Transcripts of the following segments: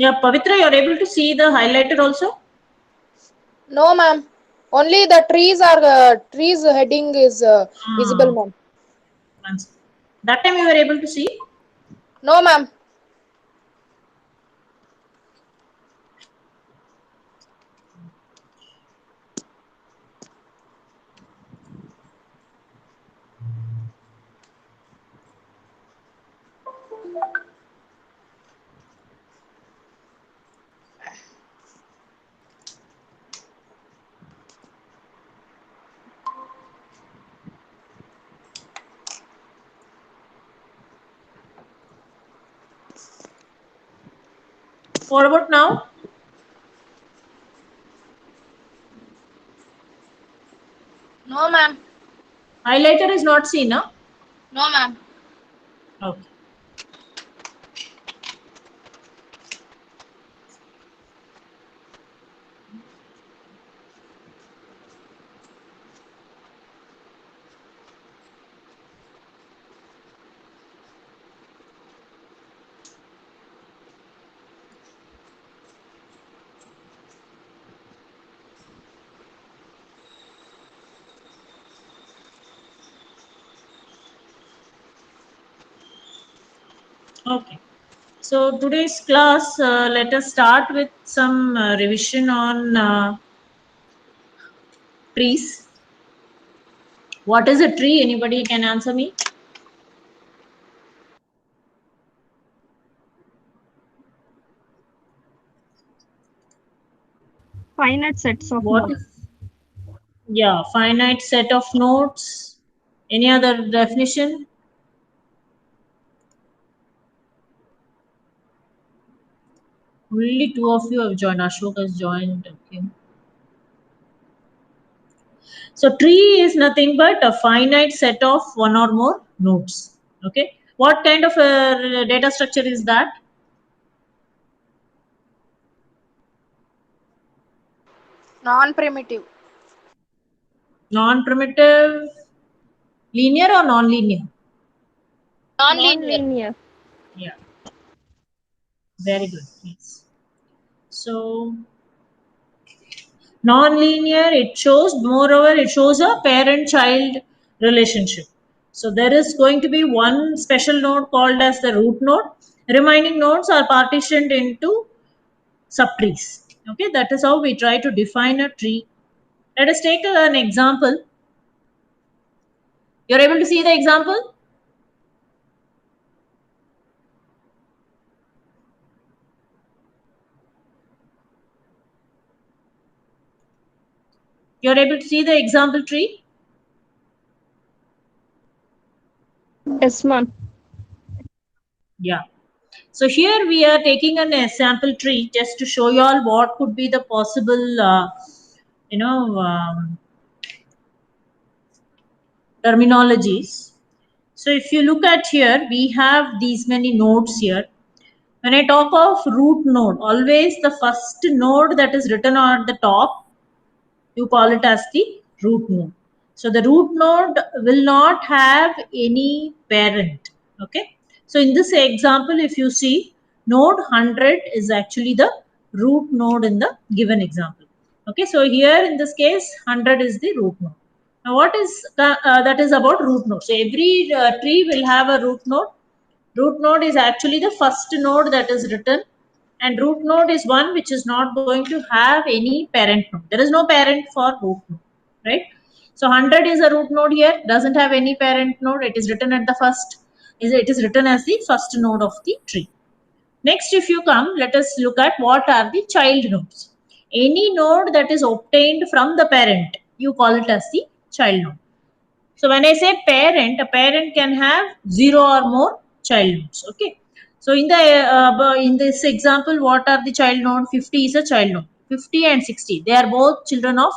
Yeah, Pavitra, you're able to see the highlighter also? No, ma'am. Only the trees heading is visible, Ah, ma'am. once. That time you were able to see? No, ma'am. What about now? No, ma'am. Highlighter is not seen, huh? No, ma'am. Okay. Okay. So today's class, let us start with some revision on trees. What is a tree? Anybody can answer me? Finite sets of What nodes. is, yeah, finite set of nodes. Any other definition? Only two of you have joined. Ashok has joined. Okay. So tree is nothing but a finite set of one or more nodes. Okay. What kind of a data structure is that? Non-primitive. Non-primitive, linear or non-linear? Non-linear. Non-linear. Yeah. Very good. Yes. So non-linear, it shows, moreover, it shows a parent-child relationship. So there is going to be one special node called as the root node. Remaining nodes are partitioned into subtrees. Okay, that is how we try to define a tree. Let us take an example. You're able to see the example? You're able to see the example tree? Yes, ma'am. Yeah. So here we are taking an sample tree just to show you all what could be the possible, you know, terminologies. So if you look at here, we have these many nodes here. When I talk of root node, always the first node that is written at the top, you call it as the root node. So the root node will not have any parent. Okay. So in this example, if you see, node 100 is actually the root node in the given example. Okay. So here in this case, 100 is the root node. Now what is that is about root node. So every tree will have a root node. Root node is actually the first node that is written, and root node is one which is not going to have any parent node. There is no parent for root node, right? So 100 is a root node here, doesn't have any parent node. It is written at the first, it is written as the first node of the tree. Next, if you come, let us look at what are the child nodes. Any node that is obtained from the parent, you call it as the child node. So when I say parent, a parent can have zero or more child nodes. Okay. So in this example, what are the child node? 50 is a child node. 50 and 60, they are both children of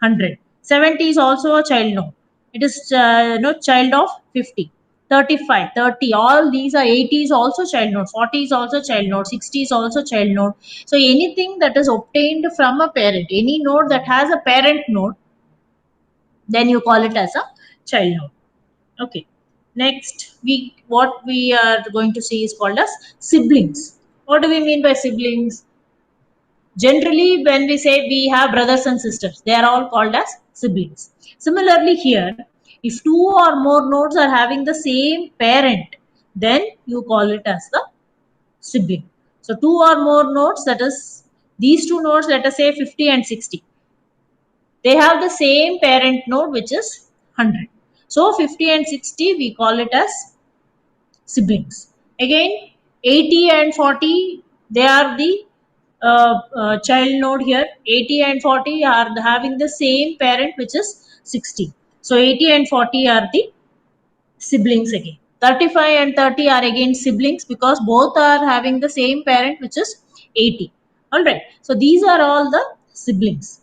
100. 70 is also a child node. It is child of 50. 35, 30, all these are 80 is also child node. 40 is also child node. 60 is also child node. So anything that is obtained from a parent, any node that has a parent node, then you call it as a child node. Okay. Next, we what we are going to see is called as siblings. What do we mean by siblings? Generally, when we say we have brothers and sisters, they are all called as siblings. Similarly, here, if two or more nodes are having the same parent, then you call it as the sibling. So, two or more nodes, that is, these two nodes, let us say 50 and 60, they have the same parent node, which is 100. So, 50 and 60, we call it as siblings. Again, 80 and 40, they are the child node here. 80 and 40 are having the same parent, which is 60. So 80 and 40 are the siblings again. 35 and 30 are again siblings because both are having the same parent, which is 80. All right. So these are all the siblings.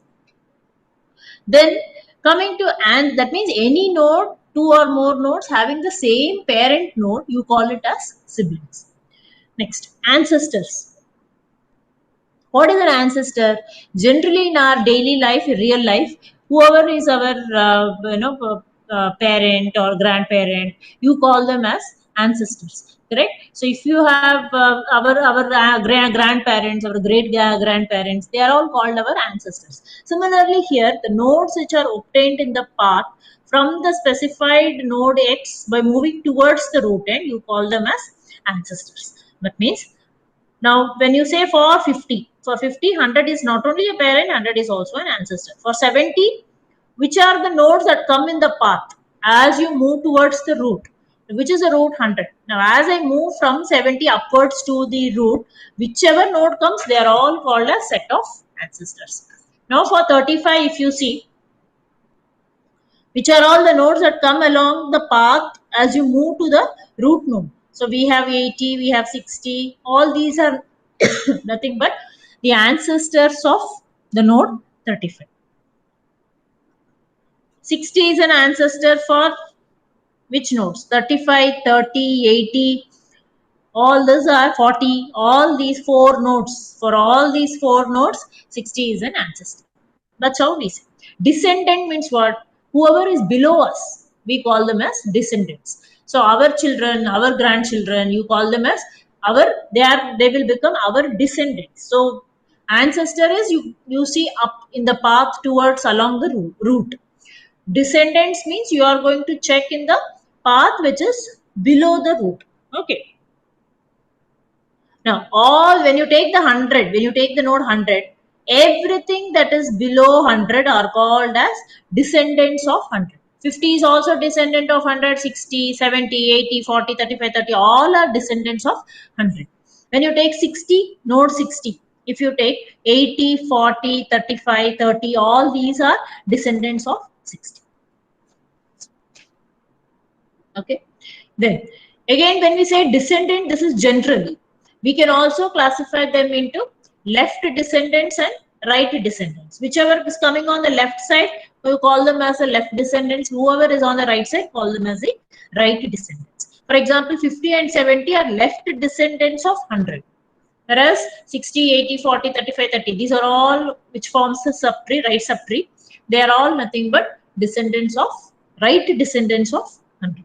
Then coming to, and that means any node, two or more nodes having the same parent node, you call it as siblings. Next, ancestors. What is an ancestor? Generally, in our daily life, real life, whoever is our parent or grandparent, you call them as ancestors. Correct. So, if you have our grandparents, our great grandparents, they are all called our ancestors. Similarly, here the nodes which are obtained in the path from the specified node X by moving towards the root end, you call them as ancestors. That means now, when you say for 50, for 50, 100 is not only a parent, 100 is also an ancestor. For 70, which are the nodes that come in the path as you move towards the root, which is the root 100. Now, as I move from 70 upwards to the root, whichever node comes, they are all called a set of ancestors. Now, for 35, if you see, which are all the nodes that come along the path as you move to the root node. So we have 80, we have 60, all these are nothing but the ancestors of the node 35. 60 is an ancestor for which nodes? 35, 30, 80, all these are 40, all these four nodes. For all these four nodes, 60 is an ancestor. That's how we say. Descendant means what? Whoever is below us, we call them as descendants. So our children, our grandchildren, you call them as our, they will become our descendants. So ancestor is you see up in the path towards along the route. Descendants means you are going to check in the path which is below the root. Okay. Now, all when you take the 100, when you take the node 100, everything that is below 100 are called as descendants of 100. 50 is also descendant of 100, 60, 70, 80, 40, 35, 30, all are descendants of 100. When you take 60, node 60. If you take 80, 40, 35, 30, all these are descendants of 60. Okay. Then, again, when we say descendant, this is generally. We can also classify them into left descendants and right descendants. Whichever is coming on the left side, we call them as a left descendants. Whoever is on the right side, call them as a right descendants. For example, 50 and 70 are left descendants of 100. Whereas 60, 80, 40, 35, 30, these are all which forms the subtree, right subtree. They are all nothing but descendants of, right descendants of 100.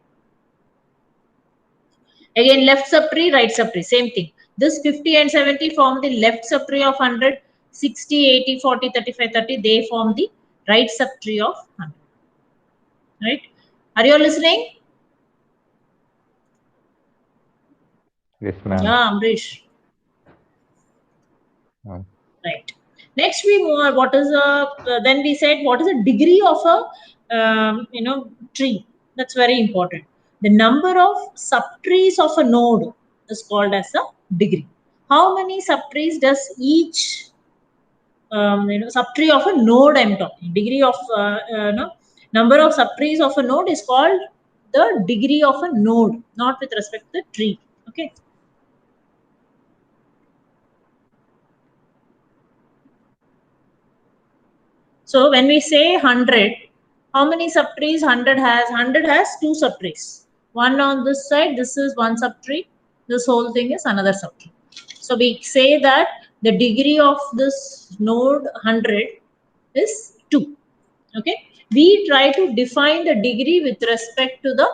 Again, left subtree, right subtree, same thing. This 50 and 70 form the left subtree of 100, 60, 80, 40, 35, 30, they form the right subtree of 100. Right? Are you all listening? Yes, ma'am. Yeah, Amrish. Oh. Right. Next, we move on. What is then we said, what is the degree of a, tree? That's very important. The number of subtrees of a node is called as a degree. How many subtrees does each subtree of a node I'm talking? Degree of number of subtrees of a node is called the degree of a node, not with respect to the tree. Okay. So when we say 100, how many subtrees 100 has? 100 has two subtrees. One on this side, this is one subtree. This whole thing is another subtree. So we say that the degree of this node 100 is 2. Okay. We try to define the degree with respect to the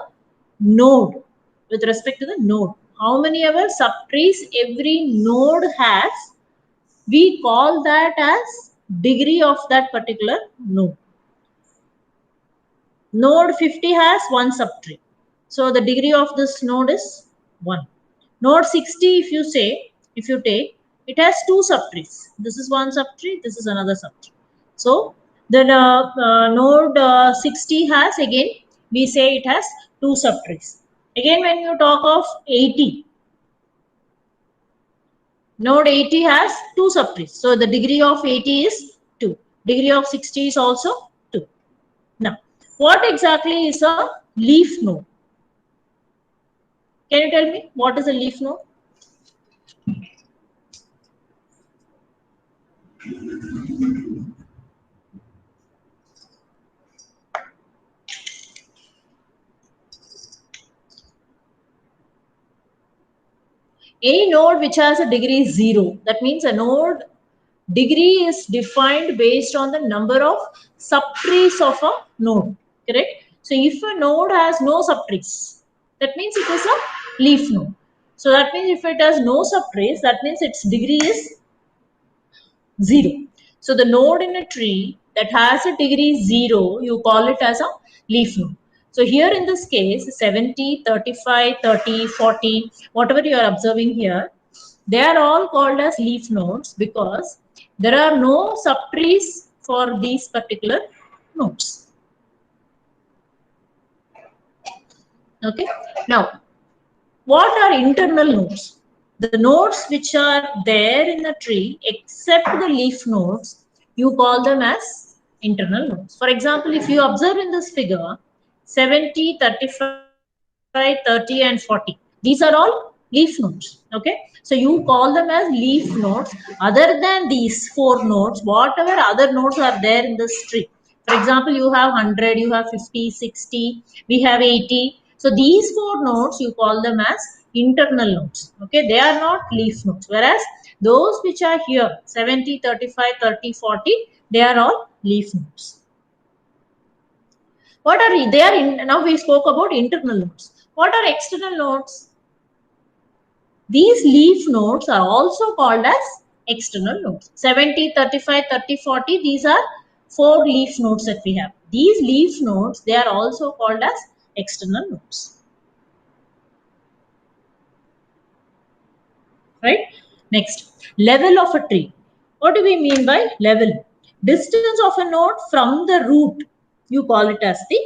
node. With respect to the node. how many ever subtrees every node has, we call that as degree of that particular node. Node 50 has one subtree. So the degree of this node is 1. Node 60, if you take, it has two subtrees. This is one subtree, this is another subtree. So the node 60 has, again, we say it has two subtrees. Again, when you talk of 80, node 80 has two subtrees. So the degree of 80 is 2. Degree of 60 is also 2. Now, what exactly is a leaf node? Can you tell me what is a leaf node? Any node which has a degree 0, that means a node degree is defined based on the number of subtrees of a node, correct? So if a node has no subtrees, that means it is a leaf node. So that means if it has no subtrees, that means its degree is 0. So the node in a tree that has a degree 0, you call it as a leaf node. So here in this case, 70, 35, 30, 40, whatever you are observing here, they are all called as leaf nodes because there are no subtrees for these particular nodes. Okay. Now, what are internal nodes? The nodes which are there in the tree except the leaf nodes, you call them as internal nodes. For example, if you observe in this figure, 70, 35, 30 and 40. These are all leaf nodes. Okay. So you call them as leaf nodes. Other than these 4 nodes, whatever other nodes are there in this tree. For example, you have 100, you have 50, 60, we have 80. So these 4 nodes, you call them as internal nodes. Okay, they are not leaf nodes. Whereas those which are here, 70, 35, 30, 40, they are all leaf nodes. What are they? Are in, now we spoke about internal nodes. What are external nodes? These leaf nodes are also called as external nodes. 70, 35, 30, 40, these are 4 leaf nodes that we have. These leaf nodes, they are also called as external nodes. Right? Next, level of a tree. What do we mean by level? Distance of a node from the root, you call it as the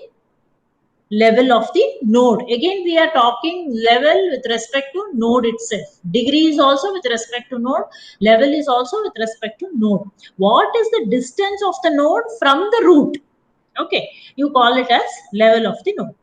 level of the node. Again, we are talking level with respect to node itself. Degree is also with respect to node. Level is also with respect to node. What is the distance of the node from the root? Okay, you call it as level of the node.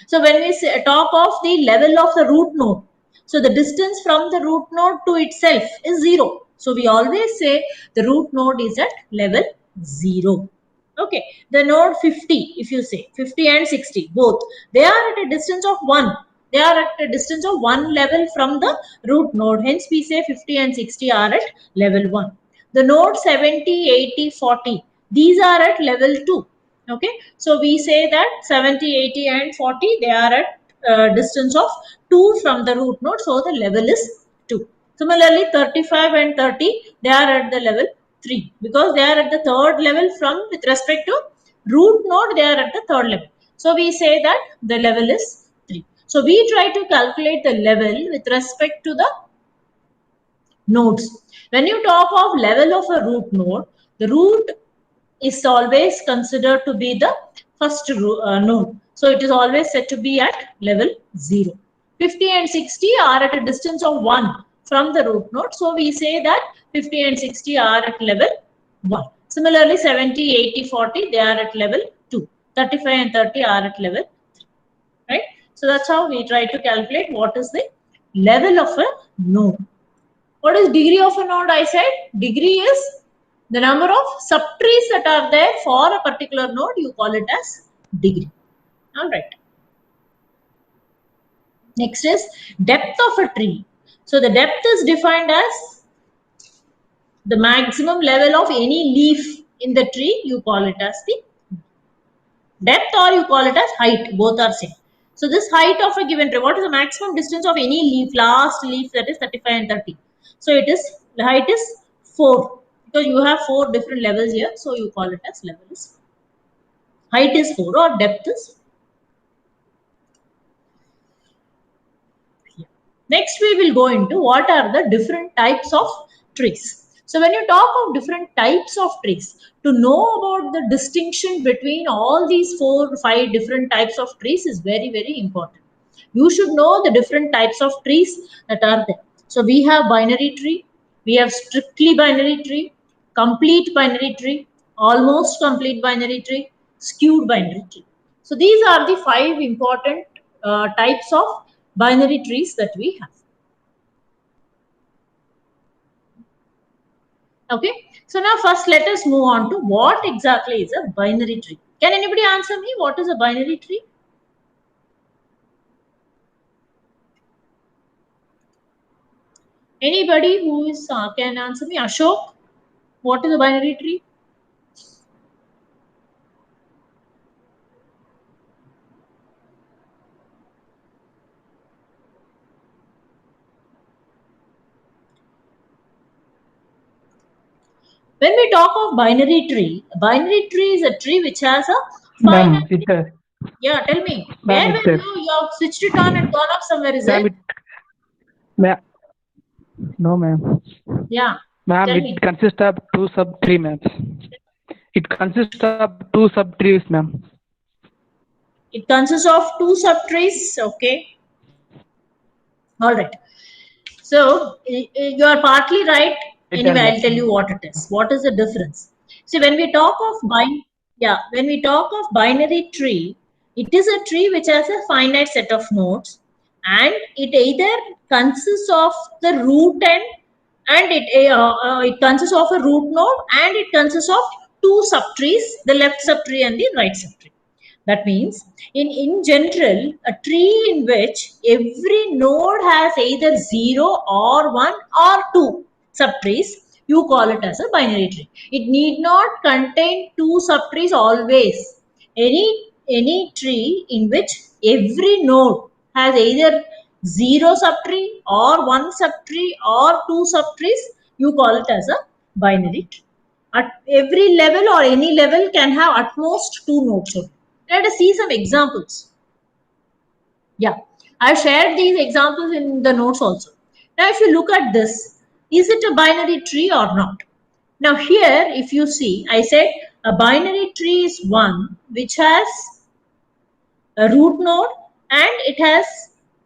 So when we talk of the level of the root node, so the distance from the root node to itself is 0. So we always say the root node is at level 0. Okay, the node 50, if you say 50 and 60, both, they are at a distance of 1. They are at a distance of 1 level from the root node. Hence, we say 50 and 60 are at level 1. The node 70, 80, 40, these are at level 2. Okay, so we say that 70, 80 and 40, they are at distance of 2 from the root node. So the level is 2. Similarly, 35 and 30, they are at the level 3 because they are at the third level from with respect to root node, they are at the third level. So we say that the level is 3. So we try to calculate the level with respect to the nodes. When you talk of level of a root node, the root is always considered to be the first node. So it is always said to be at level 0. 50 and 60 are at a distance of 1 from the root node. So we say that 50 and 60 are at level 1. Similarly, 70, 80, 40, they are at level 2. 35 and 30 are at level 3. Right? So that's how we try to calculate what is the level of a node. What is degree of a node? I said degree is the number of subtrees that are there for a particular node, you call it as degree. All right. Next is depth of a tree. So the depth is defined as the maximum level of any leaf in the tree, you call it as the depth or you call it as height. Both are same. So this height of a given tree, what is the maximum distance of any leaf, last leaf, that is 35 and 30. So it is, the height is 4, because you have 4 different levels here, so you call it as level is 4. Height is 4 or depth is 4. Next we will go into what are the different types of trees. So when you talk of different types of trees, to know about the distinction between all these 4 or 5 different types of trees is very, very important. You should know the different types of trees that are there. So we have binary tree, we have strictly binary tree, complete binary tree, almost complete binary tree, skewed binary tree. So these are the 5 important types of binary trees that we have. Okay, so now first let us move on to what exactly is a binary tree. Can anybody answer me what is a binary tree? Anybody who is can answer me? Ashok, what is a binary tree? When we talk of binary tree is a tree which has a Ma'am, finite. Yeah, tell me. Where were you? You have switched it on and gone off somewhere, is it? No, ma'am. Yeah. Ma'am, Tell it me. consists of 2 sub-tree, ma'am. It consists of 2 sub-trees, ma'am. It consists of 2 subtrees. Okay. All right. So you are partly right. Anyway, I'll tell you what it is. What is the difference? See, when we talk of when we talk of binary tree, it is a tree which has a finite set of nodes, and it either consists of the root and it consists of a root node, and it consists of 2 subtrees, the left subtree and the right subtree. That means, in general, a tree in which every node has either 0 or 1 or 2 subtrees, you call it as a binary tree. It need not contain 2 subtrees always. Any tree in which every node has either 0 subtree or 1 subtree or 2 subtrees, you call it as a binary tree. At every level or any level can have at most 2 nodes. Let us see some examples. Yeah, I've shared these examples in the notes also. Now, if you look at this, is it a binary tree or not? Now, here, if you see, I said a binary tree is one which has a root node and it has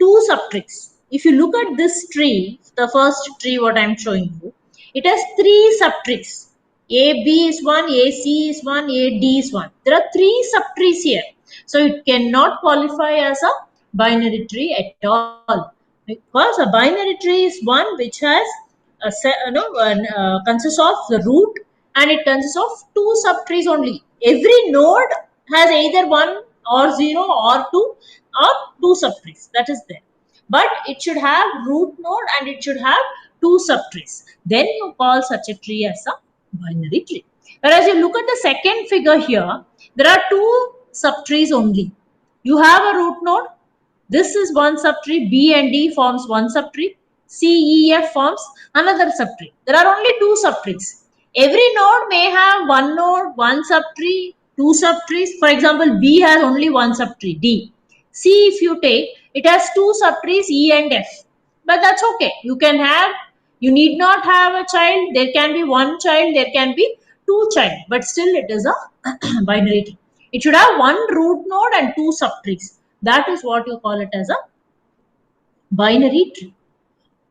2 subtrees. If you look at this tree, the first tree what I am showing you, it has 3 subtrees. A, B is 1, A, C is 1, A, D is 1. There are 3 subtrees here. So it cannot qualify as a binary tree at all. Because a binary tree is one which has consists of the root and it consists of 2 subtrees only. Every node has either 1 or 0 or 2 subtrees. That is there. But it should have root node and it should have 2 subtrees. Then you call such a tree as a binary tree. Whereas you look at the second figure here, there are 2 subtrees only. You have a root node. This is one subtree. B and D forms one subtree. C, E, F forms another subtree. There are only 2 subtrees. Every node may have one node, one subtree, 2 subtrees. For example, B has only one subtree, D. C, if you take, it has 2 subtrees, E and F. But that's okay. You need not have a child. There can be one child, there can be 2 child. But still it is a binary tree. It should have one root node and 2 subtrees. That is what you call it as a binary tree.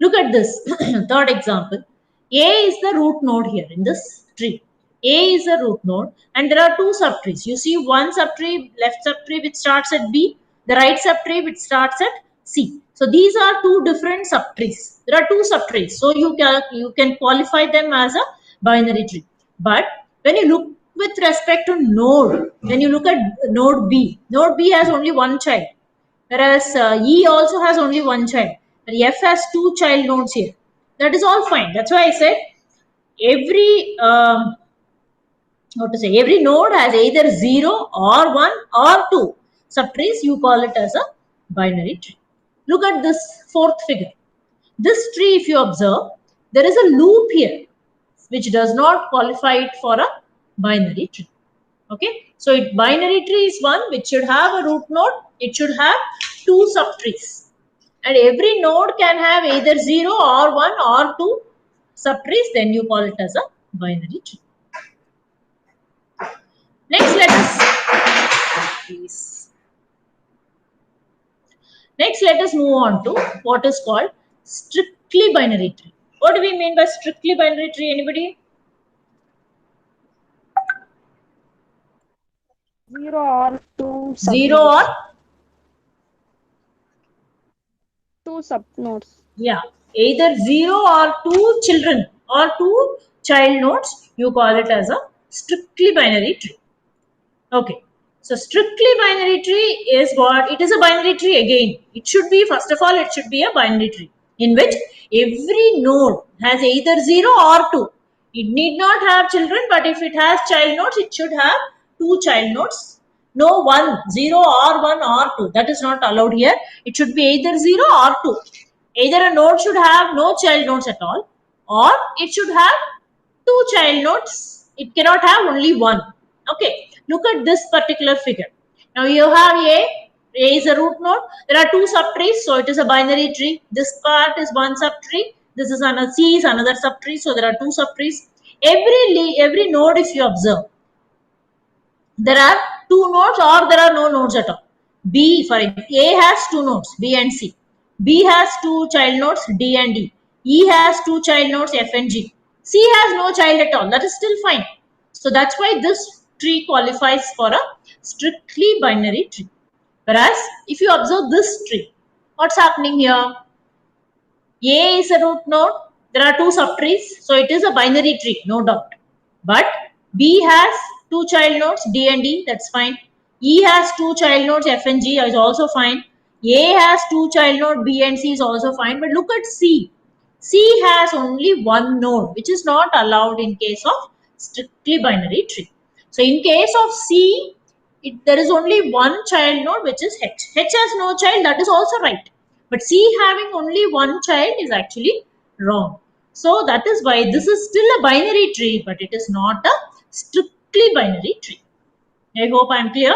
Look at this third example. A is the root node here in this tree. A is a root node and there are 2 subtrees. You see one subtree, left subtree which starts at B, the right subtree which starts at C. So these are 2 different subtrees. There are 2 subtrees. So you can qualify them as a binary tree. But when you look with respect to node, when you look at node B has only one child. Whereas E also has only one child. But F has 2 child nodes here. That is all fine. That's why I said every every node has either 0 or 1 or 2 subtrees. You call it as a binary tree. Look at this fourth figure. This tree, if you observe, there is a loop here which does not qualify it for a binary tree. Okay, so binary tree is one which should have a root node, it should have two subtrees, and every node can have either 0 or 1 or 2 subtrees, then you call it as a binary tree. Next, let us move on to what is called strictly binary tree. What do we mean by strictly binary tree? Anybody? 0 or 2 0 or two subnodes. yeah, either 0 or 2 children or 2 child nodes, you call it as a strictly binary tree. Okay, so strictly binary tree is what? It is a binary tree again. It should be, first of all, it should be a binary tree in which every node has either 0 or 2. It need not have children, but if it has child nodes, it should have 2 child nodes. No 1, 0 or 1 or 2. That is not allowed here. It should be either 0 or 2. Either a node should have no child nodes at all, or it should have 2 child nodes. It cannot have only 1. Okay, look at this particular figure. Now you have A is a root node. There are 2 subtrees, so it is a binary tree. This part is one subtree. This is another, C is another subtree, so there are 2 subtrees. Every node, if you observe, there are 2 nodes or there are no nodes at all. B, for example, A has 2 nodes, B and C. B has 2 child nodes, D and E. E has 2 child nodes, F and G. C has no child at all. That is still fine. So that's why this tree qualifies for a strictly binary tree. Whereas if you observe this tree, what's happening here? A is a root node. There are 2 subtrees. So it is a binary tree, no doubt. But B has 2 child nodes, D and E, that's fine. E has 2 child nodes, F and G is also fine. A has 2 child nodes, B and C is also fine. But look at C. C has only 1 node, which is not allowed in case of strictly binary tree. So in case of C, there is only 1 child node, which is H. H has no child, that is also right. But C having only 1 child is actually wrong. So that is why this is still a binary tree, but it is not a strictly binary tree. I hope I am clear.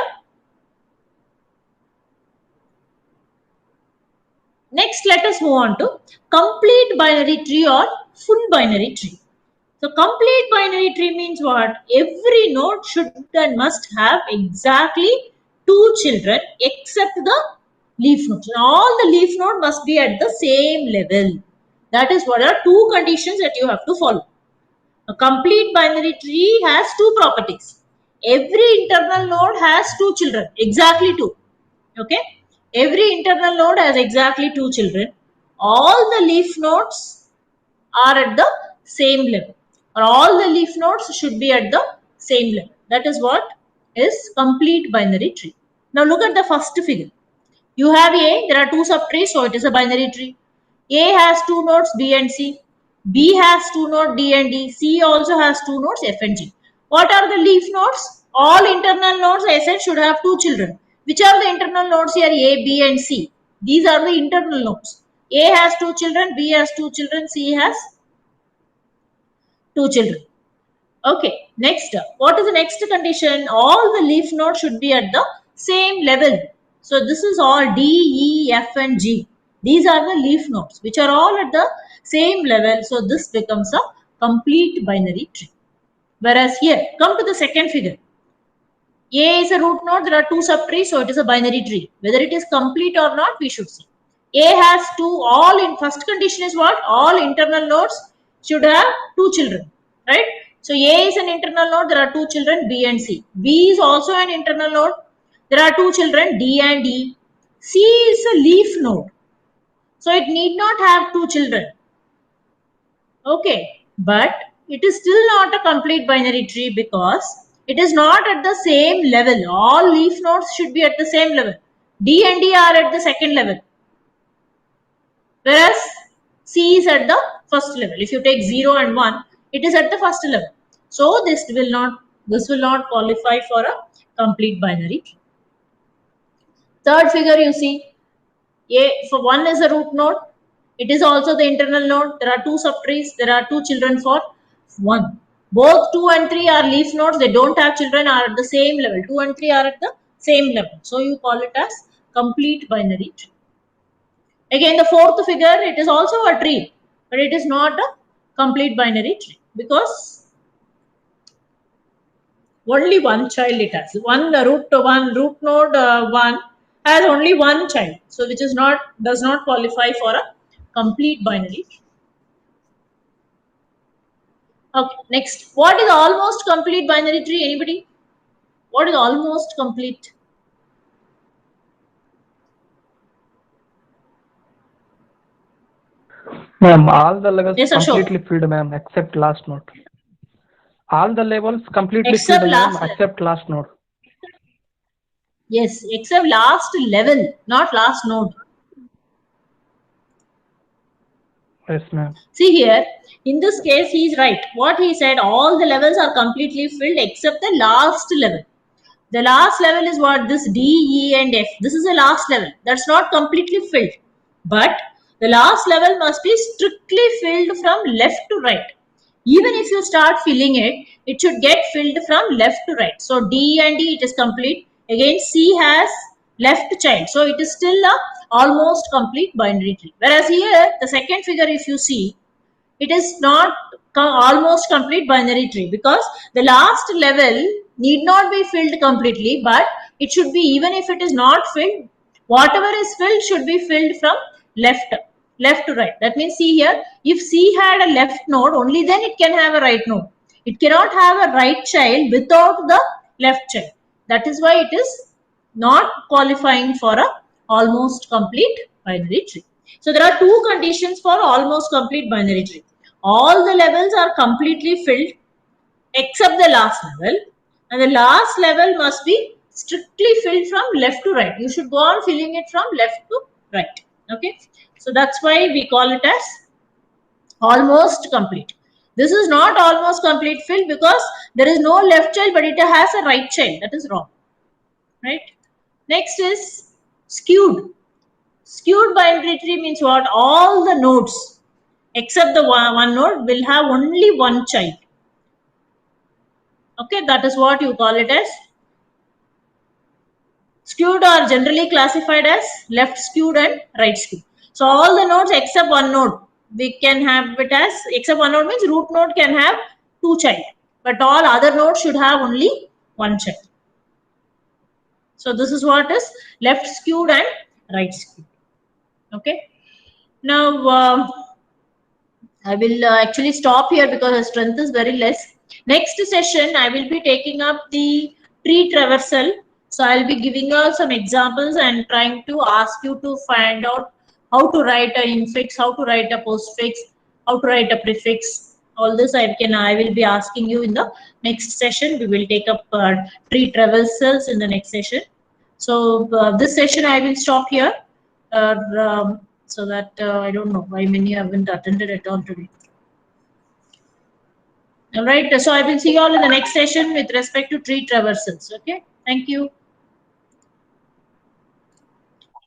Next, let us move on to complete binary tree or full binary tree. So complete binary tree means what? Every node should and must have exactly 2 children except the leaf nodes. All the leaf node must be at the same level. That is what are 2 conditions that you have to follow. A complete binary tree has 2 properties. Every internal node has 2 children, exactly 2. Okay? Every internal node has exactly 2 children. All the leaf nodes are at the same level, or all the leaf nodes should be at the same level. That is what is complete binary tree. Now look at the first figure. You have A, there are 2 subtrees, so it is a binary tree. A has 2 nodes, B and C. B has 2 nodes, D and E. C also has 2 nodes, F and G. What are the leaf nodes? All internal nodes, I said, should have 2 children. Which are the internal nodes here? A, B and C. These are the internal nodes. A has 2 children, B has 2 children, C has 2 children. Okay, next, what is the next condition? All the leaf nodes should be at the same level. So this is all D, E, F and G. These are the leaf nodes which are all at the same level. So this becomes a complete binary tree. Whereas here, come to the second figure. A is a root node, there are 2 subtrees, so it is a binary tree. Whether it is complete or not, we should see. A has 2, all in first condition is what? All internal nodes should have 2 children, right? So A is an internal node, there are 2 children, B and C. B is also an internal node, there are 2 children, D and E. C is a leaf node, so it need not have 2 children. Okay, but it is still not a complete binary tree because it is not at the same level. All leaf nodes should be at the same level. D and E are at the second level, whereas C is at the first level. If you take 0 and 1, it is at the first level. So this will not qualify for a complete binary tree. Third figure, you see, for 1 is a root node. It is also the internal node. There are 2 subtrees. There are 2 children for 1. Both 2 and 3 are leaf nodes. They don't have children, are at the same level. 2 and 3 are at the same level. So you call it as complete binary tree. Again, the fourth figure, it is also a tree, but it is not a complete binary tree because only one child it has. One root node 1 has only one child, so which is does not qualify for a complete binary tree. Okay, next, what is almost complete binary tree? Anybody? What is almost complete? Ma'am, all the levels Yes, Ashok. completely filled, ma'am, except last node. All the levels completely Except filled, ma'am, last level. except last node. Yes, except last level, not last node. Yes, ma'am. See here, in this case, he is right. What he said, all the levels are completely filled except the last level. The last level is what? This D, E, and F. This is the last level. That's not completely filled. But the last level must be strictly filled from left to right. Even if you start filling it, it should get filled from left to right. So D and E, it is complete. Again, C has left child. So it is still a almost complete binary tree. Whereas here, the second figure, if you see, it is not almost complete binary tree because the last level need not be filled completely, but it should be, even if it is not filled, whatever is filled should be filled from left to right. That means, see here, if C had a left node, only then it can have a right node. It cannot have a right child without the left child. That is why it is not qualifying for a almost complete binary tree. So there are 2 conditions for almost complete binary tree. All the levels are completely filled except the last level, and the last level must be strictly filled from left to right. You should go on filling it from left to right. Okay, so that's why we call it as almost complete. This is not almost complete filled because there is no left child, but it has a right child. That is wrong, right? Next is skewed. Skewed binary tree means what? All the nodes except the one node will have only one child. Okay, that is what you call it as. Skewed are generally classified as left skewed and right skewed. So all the nodes except one node, we can have it as, except one node means root node can have 2 child, but all other nodes should have only one child. So this is what is left skewed and right skewed. Okay. Now I will actually stop here because the strength is very less. Next session, I will be taking up the tree traversal. So I'll be giving you some examples and trying to ask you to find out how to write an infix, how to write a postfix, how to write a prefix. All this I will be asking you in the next session. We will take up tree traversals in the next session. So this session I will stop here. So that I don't know why many haven't attended at all today. All right, so I will see you all in the next session with respect to tree traversals. Okay, thank you.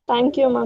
Thank you, ma'am.